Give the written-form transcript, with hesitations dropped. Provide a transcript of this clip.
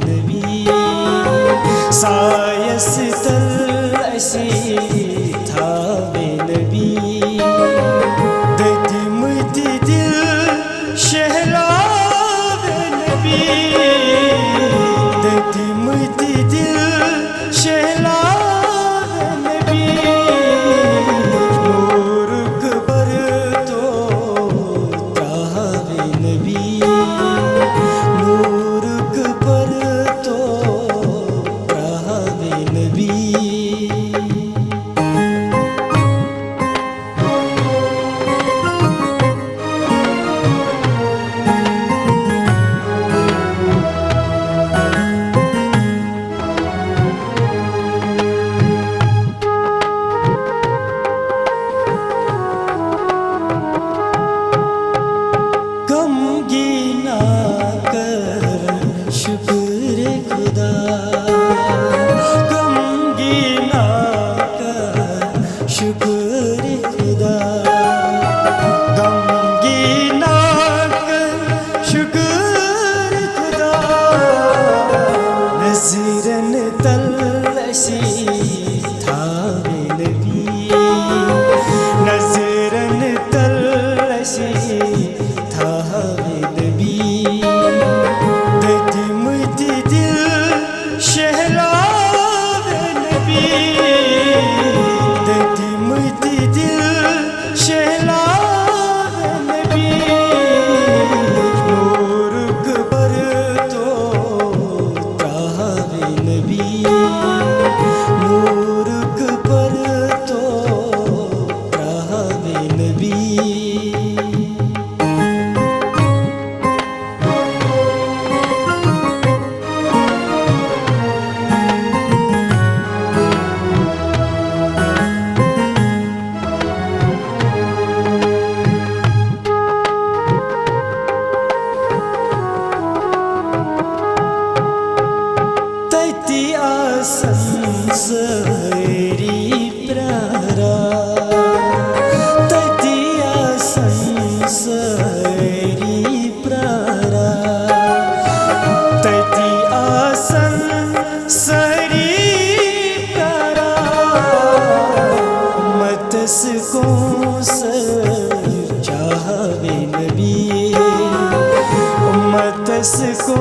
नबी सायस तल अशी थावे नबी दती मुती दिल शहलावे नबी दती मुती दिल शहलावे नबी नूर कबर तो तावे नबी नूर कबर तो तावे नबी शुक्र खुदा गमगीना कर शुक्र खुदा गमगीना कर शुक्र खुदा नज़रन तलशी थावे नबी नज़रन तलशी थावे नबी शहलावे नबी दती मुती दिल शहलावे नबी नूर कबर तो तावे नबी नूर कबर तो तावे नबी संसरी प्रारा ततिया संसरी प्रारा ततिया संसरी प्रारा मतस को चाहवे नबी मतस को